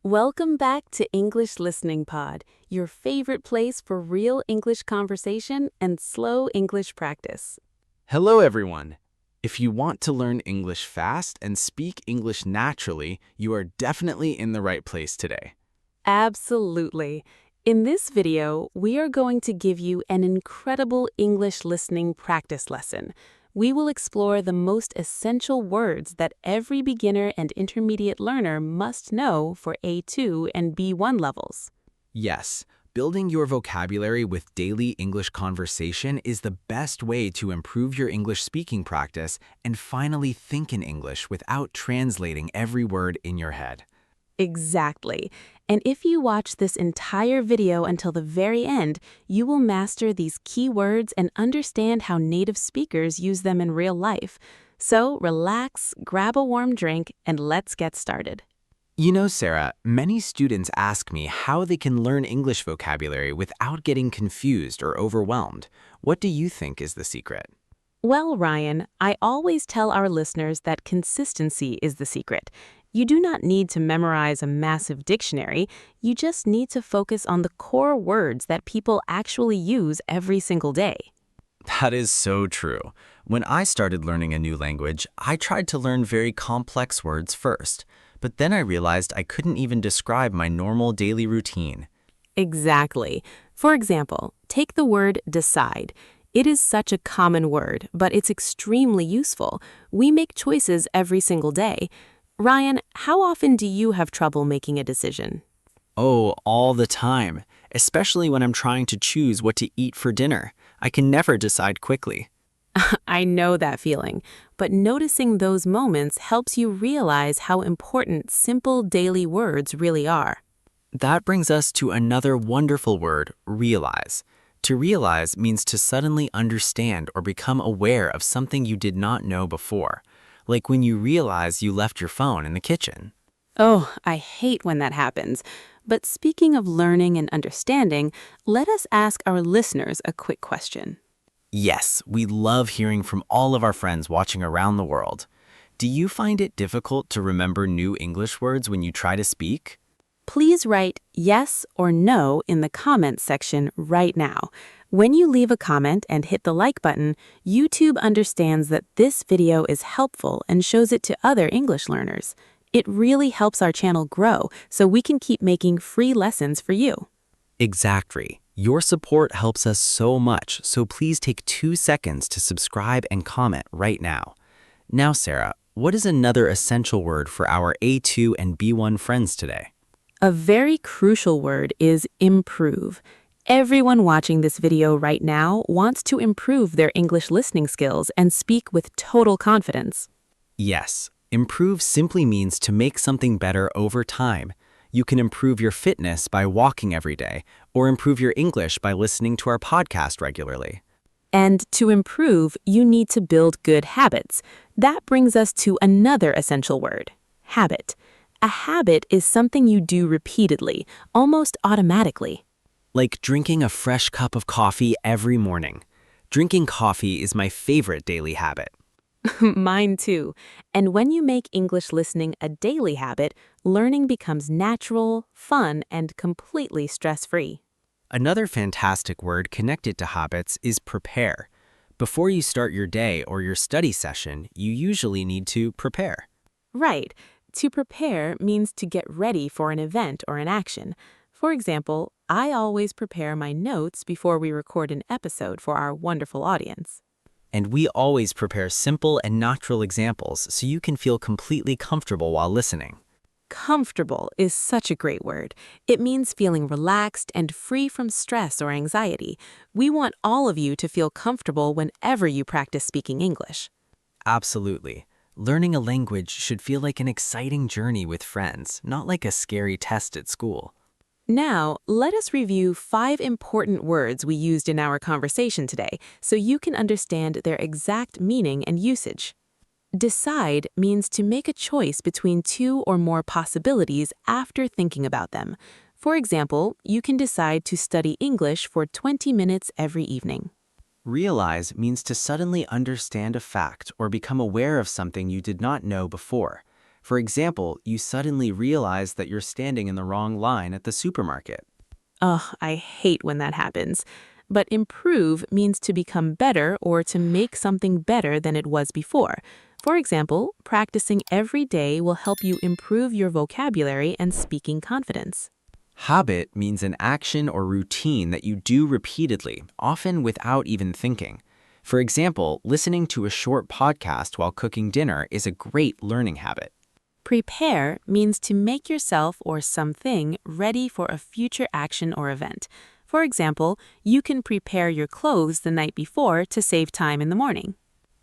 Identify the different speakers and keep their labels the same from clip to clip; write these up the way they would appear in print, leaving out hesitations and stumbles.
Speaker 1: Welcome back to English Listening Pod, your favorite place for real English conversation and slow English practice.
Speaker 2: Hello, everyone. If you want to learn English fast and speak English naturally, you are definitely in the right place today.
Speaker 1: Absolutely. In this video, we are going to give you an incredible English listening practice lesson. We will explore the most essential words that every beginner and intermediate learner must know for A2 and B1 levels.
Speaker 2: Yes, building your vocabulary with daily English conversation is the best way to improve your English speaking practice and finally think in English without translating every word in your head.
Speaker 1: Exactly. And if you watch this entire video until the very end, you will master these key words and understand how native speakers use them in real life. So relax, grab a warm drink, and let's get started.
Speaker 2: You know, Sarah, many students ask me how they can learn English vocabulary without getting confused or overwhelmed. What do you think is the secret?
Speaker 1: Well, Ryan, I always tell our listeners that consistency is the secret. You do not need to memorize a massive dictionary. You just need to focus on the core words that people actually use every single day.
Speaker 2: That is so true. When I started learning a new language, I tried to learn very complex words first, but then I realized I couldn't even describe my normal daily routine.
Speaker 1: Exactly. For example, take the word decide. It is such a common word, but it's extremely useful. We make choices every single day. Ryan, how often do you have trouble making a decision?
Speaker 3: Oh, all the time, especially when I'm trying to choose what to eat for dinner. I can never decide quickly.
Speaker 1: I know that feeling, but noticing those moments helps you realize how important simple daily words really are.
Speaker 3: That brings us to another wonderful word, realize. To realize means to suddenly understand or become aware of something you did not know before, like when you realize you left your phone in the kitchen.
Speaker 1: Oh, I hate when that happens. But speaking of learning and understanding, let us ask our listeners a quick question.
Speaker 3: Yes, we love hearing from all of our friends watching around the world. Do you find it difficult to remember new English words when you try to speak?
Speaker 1: Please write yes or no in the comments section right now. When you leave a comment and hit the like button, YouTube understands that this video is helpful and shows it to other English learners. It really helps our channel grow so we can keep making free lessons for you.
Speaker 3: Exactly. Your support helps us so much, so please take 2 seconds to subscribe and comment right now. Now, Sarah, what is another essential word for our A2 and B1 friends today?
Speaker 1: A very crucial word is improve. Everyone watching this video right now wants to improve their English listening skills and speak with total confidence.
Speaker 3: Yes, improve simply means to make something better over time. You can improve your fitness by walking every day, or improve your English by listening to our podcast regularly.
Speaker 1: And to improve, you need to build good habits. That brings us to another essential word, habit. A habit is something you do repeatedly, almost automatically.
Speaker 3: Like drinking a fresh cup of coffee every morning. Drinking coffee is my favorite daily habit.
Speaker 1: Mine too. And when you make English listening a daily habit, learning becomes natural, fun, and completely stress-free.
Speaker 3: Another fantastic word connected to habits is prepare. Before you start your day or your study session, you usually need to prepare.
Speaker 1: Right. To prepare means to get ready for an event or an action. For example, I always prepare my notes before we record an episode for our wonderful audience.
Speaker 3: And we always prepare simple and natural examples so you can feel completely comfortable while listening.
Speaker 1: Comfortable is such a great word. It means feeling relaxed and free from stress or anxiety. We want all of you to feel comfortable whenever you practice speaking English.
Speaker 3: Absolutely. Learning a language should feel like an exciting journey with friends, not like a scary test at school.
Speaker 1: Now, let us review 5 important words we used in our conversation today so you can understand their exact meaning and usage. Decide means to make a choice between 2 or more possibilities after thinking about them. For example, you can decide to study English for 20 minutes every evening.
Speaker 3: Realize means to suddenly understand a fact or become aware of something you did not know before. For example, you suddenly realize that you're standing in the wrong line at the supermarket.
Speaker 1: Ugh, I hate when that happens. But improve means to become better or to make something better than it was before. For example, practicing every day will help you improve your vocabulary and speaking confidence.
Speaker 3: Habit means an action or routine that you do repeatedly, often without even thinking. For example, listening to a short podcast while cooking dinner is a great learning habit.
Speaker 1: Prepare means to make yourself or something ready for a future action or event. For example, you can prepare your clothes the night before to save time in the morning.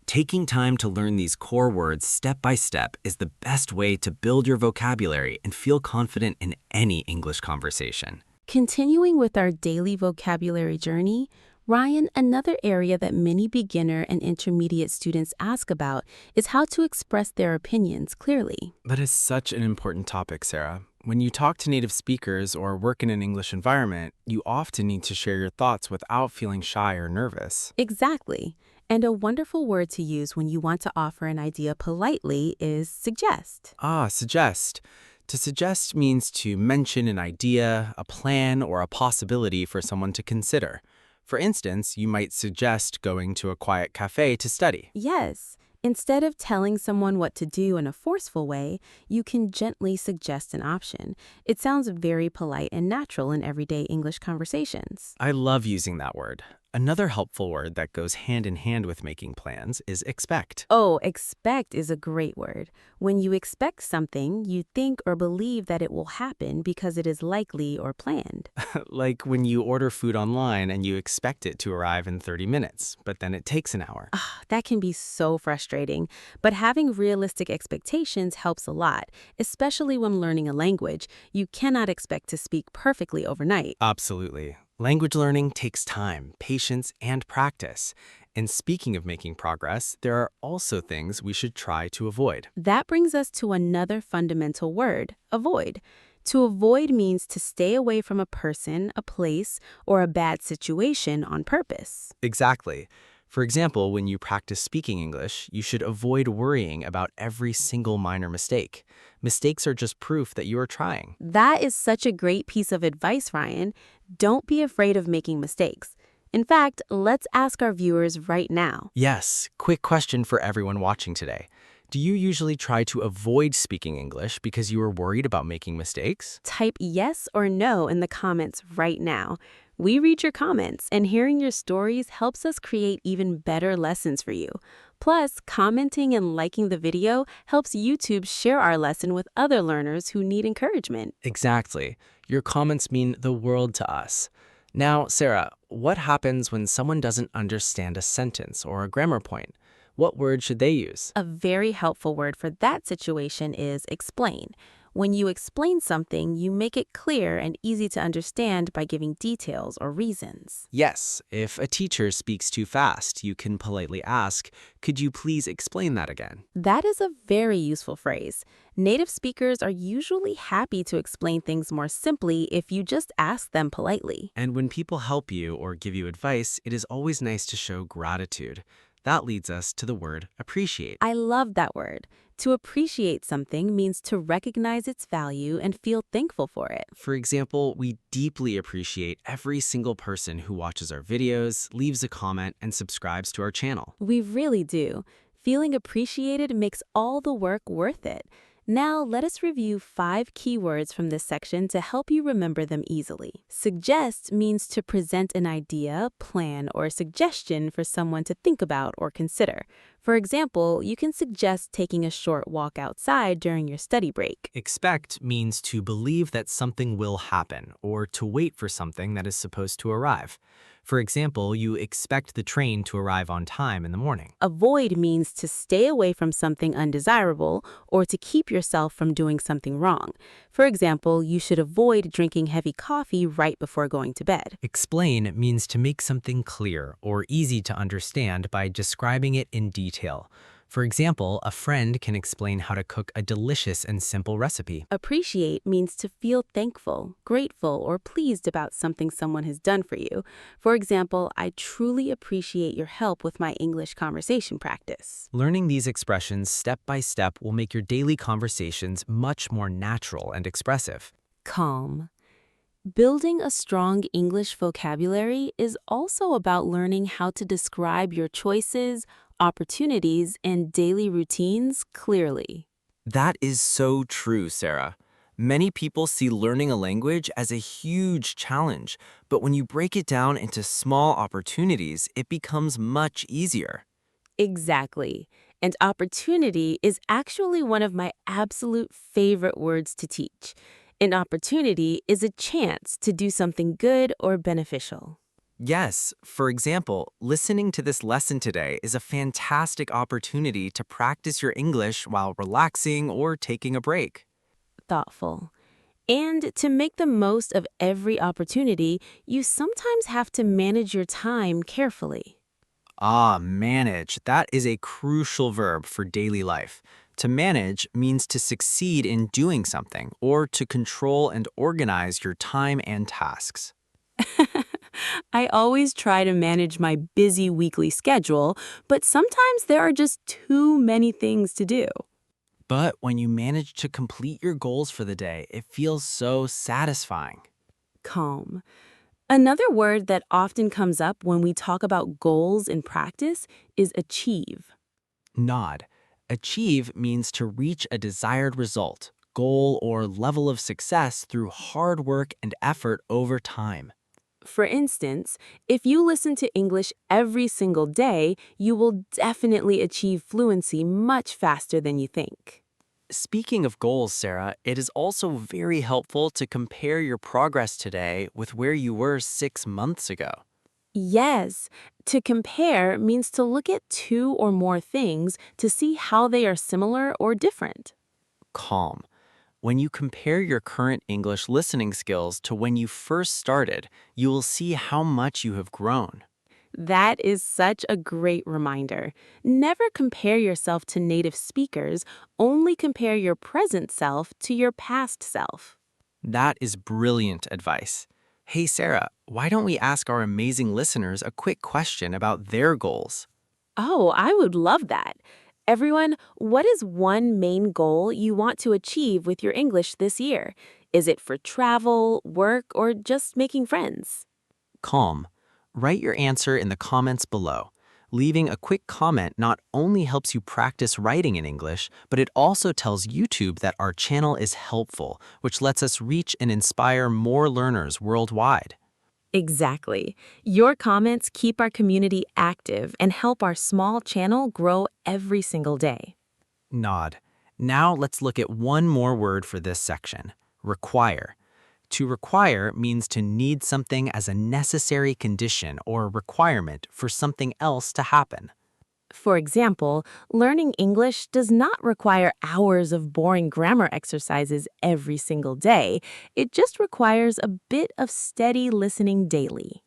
Speaker 3: Taking time to learn these core words step by step is the best way to build your vocabulary and feel confident in any English conversation.
Speaker 1: Continuing with our daily vocabulary journey, Ryan, another area that many beginner and intermediate students ask about is how to express their opinions clearly.
Speaker 4: That is such an important topic, Sarah. When you talk to native speakers or work in an English environment, you often need to share your thoughts without feeling shy or nervous.
Speaker 1: Exactly. And a wonderful word to use when you want to offer an idea politely is suggest.
Speaker 4: Suggest. To suggest means to mention an idea, a plan, or a possibility for someone to consider. For instance, you might suggest going to a quiet cafe to study.
Speaker 1: Yes. Instead of telling someone what to do in a forceful way, you can gently suggest an option. It sounds very polite and natural in everyday English conversations.
Speaker 4: I love using that word. Another helpful word that goes hand in hand with making plans is expect.
Speaker 1: Oh, expect is a great word. When you expect something, you think or believe that it will happen because it is likely or planned.
Speaker 4: Like when you order food online and you expect it to arrive in 30 minutes, but then it takes an hour.
Speaker 1: That can be so frustrating, but having realistic expectations helps a lot, especially when learning a language. You cannot expect to speak perfectly overnight.
Speaker 4: Absolutely. Language learning takes time, patience, and practice. And speaking of making progress, there are also things we should try to avoid.
Speaker 1: That brings us to another fundamental word, avoid. To avoid means to stay away from a person, a place, or a bad situation on purpose.
Speaker 4: Exactly. For example, when you practice speaking English, you should avoid worrying about every single minor mistake. Mistakes are just proof that you are trying.
Speaker 1: That is such a great piece of advice, Ryan. Don't be afraid of making mistakes. In fact, let's ask our viewers right now.
Speaker 4: Yes, quick question for everyone watching today. Do you usually try to avoid speaking English because you are worried about making mistakes?
Speaker 1: Type yes or no in the comments right now. We read your comments, and hearing your stories helps us create even better lessons for you. Plus, commenting and liking the video helps YouTube share our lesson with other learners who need encouragement.
Speaker 4: Exactly. Your comments mean the world to us. Now, Sarah, what happens when someone doesn't understand a sentence or a grammar point? What word should they use?
Speaker 1: A very helpful word for that situation is explain. When you explain something, you make it clear and easy to understand by giving details or reasons.
Speaker 4: Yes, if a teacher speaks too fast, you can politely ask, "Could you please explain that again?"
Speaker 1: That is a very useful phrase. Native speakers are usually happy to explain things more simply if you just ask them politely.
Speaker 4: And when people help you or give you advice, it is always nice to show gratitude. That leads us to the word appreciate.
Speaker 1: I love that word. To appreciate something means to recognize its value and feel thankful for it.
Speaker 4: For example, we deeply appreciate every single person who watches our videos, leaves a comment, and subscribes to our channel.
Speaker 1: We really do. Feeling appreciated makes all the work worth it. Now, let us review 5 keywords from this section to help you remember them easily. Suggest means to present an idea, plan, or suggestion for someone to think about or consider. For example, you can suggest taking a short walk outside during your study break.
Speaker 4: Expect means to believe that something will happen or to wait for something that is supposed to arrive. For example, you expect the train to arrive on time in the morning.
Speaker 1: Avoid means to stay away from something undesirable or to keep yourself from doing something wrong. For example, you should avoid drinking heavy coffee right before going to bed.
Speaker 4: Explain means to make something clear or easy to understand by describing it in detail. For example, a friend can explain how to cook a delicious and simple recipe.
Speaker 5: Appreciate means to feel thankful, grateful, or pleased about something someone has done for you. For example, I truly appreciate your help with my English conversation practice.
Speaker 4: Learning these expressions step by step will make your daily conversations much more natural and expressive.
Speaker 5: Calm. Building a strong English vocabulary is also about learning how to describe your choices, opportunities, and daily routines clearly.
Speaker 3: That is so true, Sarah. Many people see learning a language as a huge challenge, but when you break it down into small opportunities, it becomes much easier.
Speaker 5: Exactly. And opportunity is actually one of my absolute favorite words to teach. An opportunity is a chance to do something good or beneficial.
Speaker 3: Yes, for example, listening to this lesson today is a fantastic opportunity to practice your English while relaxing or taking a break.
Speaker 5: Thoughtful. And to make the most of every opportunity, you sometimes have to manage your time carefully.
Speaker 3: Ah, manage. That is a crucial verb for daily life. To manage means to succeed in doing something or to control and organize your time and tasks.
Speaker 5: I always try to manage my busy weekly schedule, but sometimes there are just too many things to do.
Speaker 3: But when you manage to complete your goals for the day, it feels so satisfying.
Speaker 5: Calm. Another word that often comes up when we talk about goals in practice is achieve.
Speaker 3: Nod. Achieve means to reach a desired result, goal, or level of success through hard work and effort over time.
Speaker 5: For instance, if you listen to English every single day, you will definitely achieve fluency much faster than you think.
Speaker 3: Speaking of goals, Sarah, it is also very helpful to compare your progress today with where you were 6 months ago.
Speaker 5: Yes, to compare means to look at two or more things to see how they are similar or different.
Speaker 3: Calm. When you compare your current English listening skills to when you first started, you will see how much you have grown.
Speaker 5: That is such a great reminder. Never compare yourself to native speakers, only compare your present self to your past self.
Speaker 3: That is brilliant advice. Hey, Sarah, why don't we ask our amazing listeners a quick question about their goals?
Speaker 5: Oh, I would love that. Everyone, what is one main goal you want to achieve with your English this year? Is it for travel, work, or just making friends?
Speaker 3: Calm. Write your answer in the comments below. Leaving a quick comment not only helps you practice writing in English, but it also tells YouTube that our channel is helpful, which lets us reach and inspire more learners worldwide.
Speaker 5: Exactly. Your comments keep our community active and help our small channel grow every single day.
Speaker 3: Nod. Now let's look at one more word for this section, require. To require means to need something as a necessary condition or requirement for something else to happen.
Speaker 5: For example, learning English does not require hours of boring grammar exercises every single day. It just requires a bit of steady listening daily.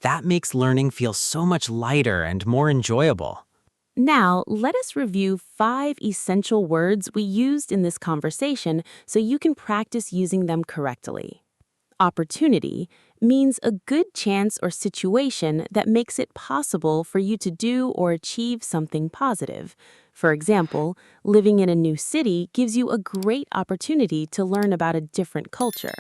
Speaker 3: That makes learning feel so much lighter and more enjoyable.
Speaker 5: Now, let us review 5 essential words we used in this conversation so you can practice using them correctly. Opportunity means a good chance or situation that makes it possible for you to do or achieve something positive. For example, living in a new city gives you a great opportunity to learn about a different culture.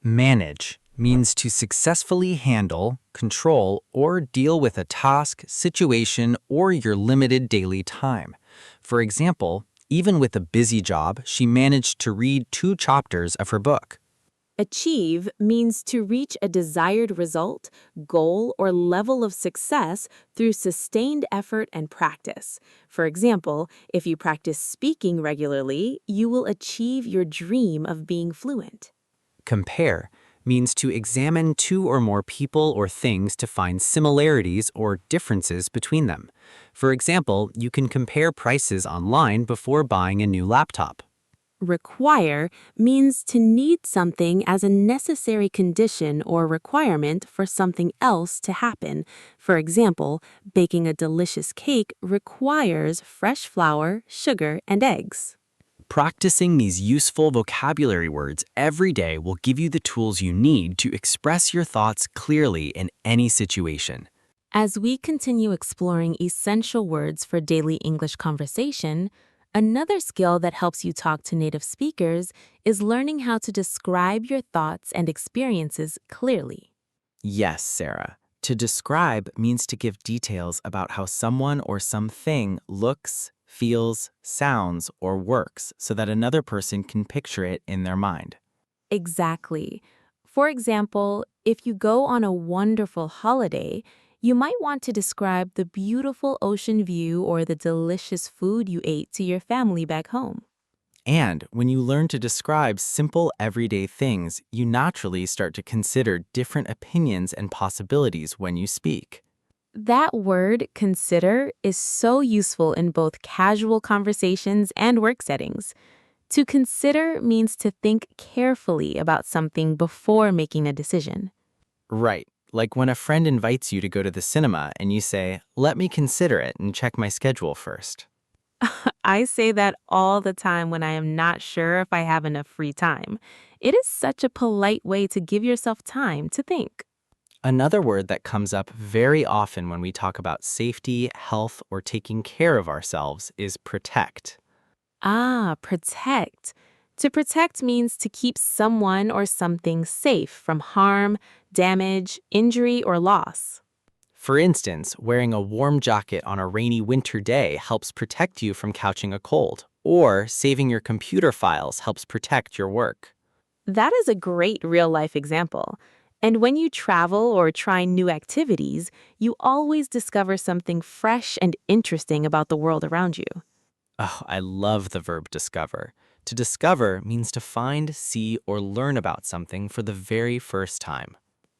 Speaker 2: Manage means to successfully handle, control, or deal with a task, situation, or your limited daily time. For example, even with a busy job, she managed to read 2 chapters of her book.
Speaker 5: Achieve means to reach a desired result, goal, or level of success through sustained effort and practice. For example, if you practice speaking regularly, you will achieve your dream of being fluent.
Speaker 2: Compare means to examine 2 or more people or things to find similarities or differences between them. For example, you can compare prices online before buying a new laptop.
Speaker 5: Require means to need something as a necessary condition or requirement for something else to happen. For example, baking a delicious cake requires fresh flour, sugar, and eggs.
Speaker 3: Practicing these useful vocabulary words every day will give you the tools you need to express your thoughts clearly in any situation.
Speaker 1: As we continue exploring essential words for daily English conversation, another skill that helps you talk to native speakers is learning how to describe your thoughts and experiences clearly.
Speaker 3: Yes, Sarah. To describe means to give details about how someone or something looks, feels, sounds, or works so that another person can picture it in their mind.
Speaker 1: Exactly. For example, if you go on a wonderful holiday, you might want to describe the beautiful ocean view or the delicious food you ate to your family back home.
Speaker 3: And when you learn to describe simple everyday things, you naturally start to consider different opinions and possibilities when you speak.
Speaker 1: That word, consider, is so useful in both casual conversations and work settings. To consider means to think carefully about something before making a decision.
Speaker 3: Right. Like when a friend invites you to go to the cinema and you say, "Let me consider it and check my schedule first."
Speaker 1: I say that all the time when I am not sure if I have enough free time. It is such a polite way to give yourself time to think.
Speaker 3: Another word that comes up very often when we talk about safety, health, or taking care of ourselves is protect.
Speaker 1: Ah, protect. To protect means to keep someone or something safe from harm, damage, injury, or loss.
Speaker 3: For instance, wearing a warm jacket on a rainy winter day helps protect you from catching a cold, or saving your computer files helps protect your work.
Speaker 1: That is a great real life example. And when you travel or try new activities, you always discover something fresh and interesting about the world around you.
Speaker 3: Oh, I love the verb discover. To discover means to find, see, or learn about something for the very first time.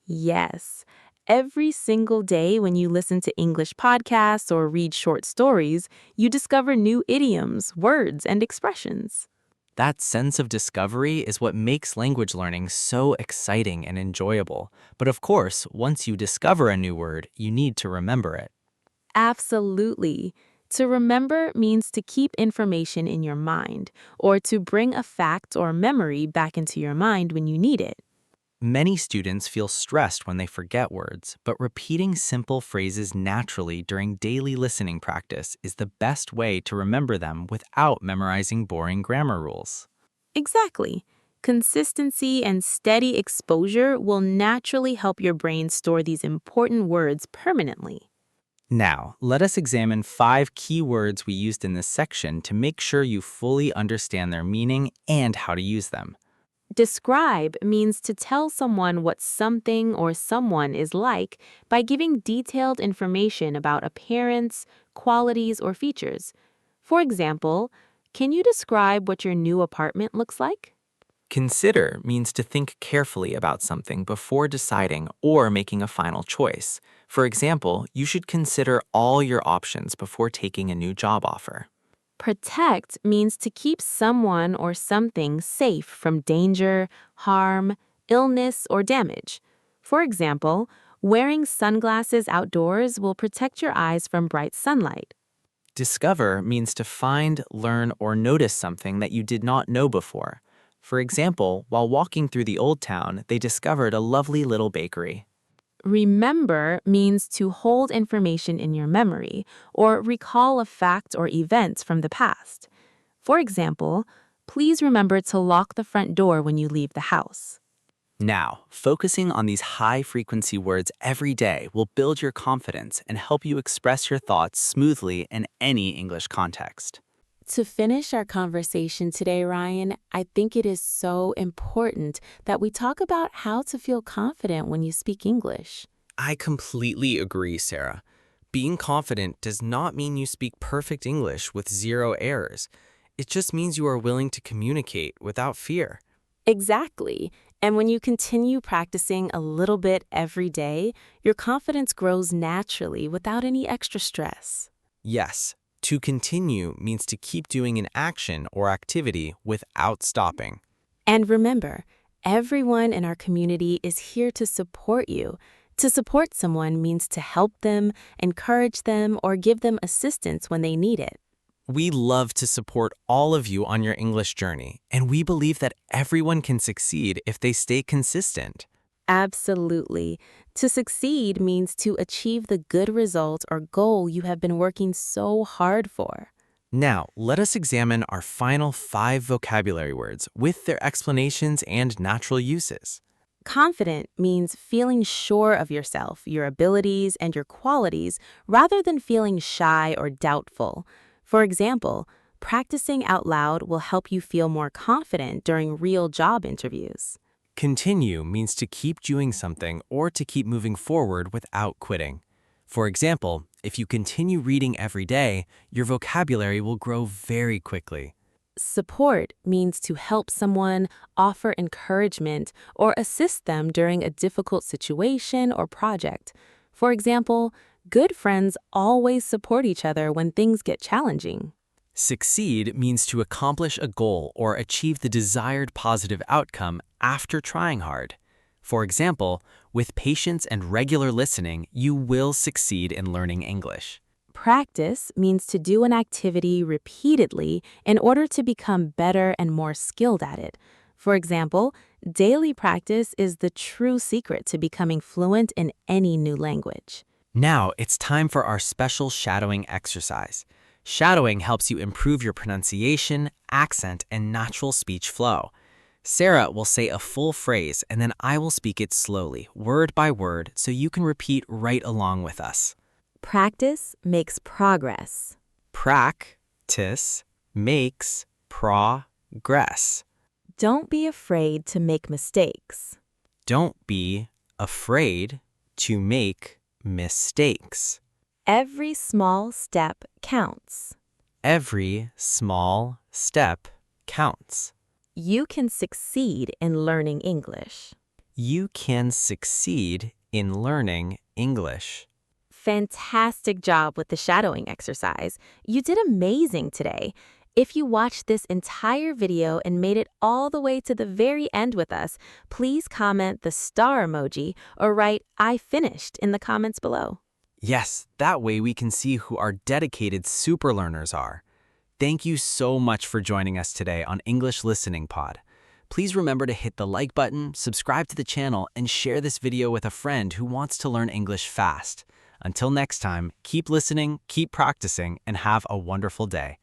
Speaker 1: Yes. Every single day when you listen to English podcasts or read short stories, you discover new idioms, words, and expressions.
Speaker 3: That sense of discovery is what makes language learning so exciting and enjoyable. But of course, once you discover a new word, you need to remember it.
Speaker 1: Absolutely. To remember means to keep information in your mind or to bring a fact or memory back into your mind when you need it.
Speaker 3: Many students feel stressed when they forget words, but repeating simple phrases naturally during daily listening practice is the best way to remember them without memorizing boring grammar rules.
Speaker 1: Exactly. Consistency and steady exposure will naturally help your brain store these important words permanently.
Speaker 3: Now, let us examine 5 key words we used in this section to make sure you fully understand their meaning and how to use them.
Speaker 1: Describe means to tell someone what something or someone is like by giving detailed information about appearance, qualities, or features. For example, can you describe what your new apartment looks like?
Speaker 3: Consider means to think carefully about something before deciding or making a final choice. For example, you should consider all your options before taking a new job offer.
Speaker 1: Protect means to keep someone or something safe from danger, harm, illness, or damage. For example, wearing sunglasses outdoors will protect your eyes from bright sunlight.
Speaker 3: Discover means to find, learn, or notice something that you did not know before. For example, while walking through the old town, they discovered a lovely little bakery.
Speaker 1: Remember means to hold information in your memory or recall a fact or event from the past. For example, please remember to lock the front door when you leave the house.
Speaker 3: Now, focusing on these high-frequency words every day will build your confidence and help you express your thoughts smoothly in any English context.
Speaker 1: To finish our conversation today, Ryan, I think it is so important that we talk about how to feel confident when you speak English.
Speaker 4: I completely agree, Sarah. Being confident does not mean you speak perfect English with zero errors. It just means you are willing to communicate without fear.
Speaker 1: Exactly. And when you continue practicing a little bit every day, your confidence grows naturally without any extra stress.
Speaker 4: Yes, To continue means to keep doing an action or activity without stopping.
Speaker 5: And remember, everyone in our community is here to support you. To support someone means to help them, encourage them, or give them assistance when they need it.
Speaker 4: We love to support all of you on your English journey, and we believe that everyone can succeed if they stay consistent.
Speaker 5: Absolutely. To succeed means to achieve the good result or goal you have been working so hard for.
Speaker 4: Now, let us examine our final 5 vocabulary words with their explanations and natural uses.
Speaker 5: Confident means feeling sure of yourself, your abilities, and your qualities rather than feeling shy or doubtful. For example, practicing out loud will help you feel more confident during real job interviews.
Speaker 4: Continue means to keep doing something or to keep moving forward without quitting. For example, if you continue reading every day, your vocabulary will grow very quickly.
Speaker 5: Support means to help someone, offer encouragement, or assist them during a difficult situation or project. For example, good friends always support each other when things get challenging.
Speaker 4: Succeed means to accomplish a goal or achieve the desired positive outcome after trying hard. For example, with patience and regular listening, you will succeed in learning English.
Speaker 5: Practice means to do an activity repeatedly in order to become better and more skilled at it. For example, daily practice is the true secret to becoming fluent in any new language.
Speaker 4: Now it's time for our special shadowing exercise. Shadowing helps you improve your pronunciation, accent, and natural speech flow. Sarah will say a full phrase and then I will speak it slowly, word by word, so you can repeat right along with us.
Speaker 5: Practice makes progress.
Speaker 4: Practice makes progress.
Speaker 5: Don't be afraid to make mistakes.
Speaker 4: Don't be afraid to make mistakes.
Speaker 5: Every small step counts.
Speaker 4: Every small step counts.
Speaker 5: You can succeed in learning English.
Speaker 4: You can succeed in learning English.
Speaker 5: Fantastic job with the shadowing exercise. You did amazing today. If you watched this entire video and made it all the way to the very end with us, please comment the star emoji or write "I finished" in the comments below.
Speaker 4: Yes, that way we can see who our dedicated super learners are. Thank you so much for joining us today on English Listening Pod. Please remember to hit the like button, subscribe to the channel, and share this video with a friend who wants to learn English fast. Until next time, keep listening, keep practicing, and have a wonderful day.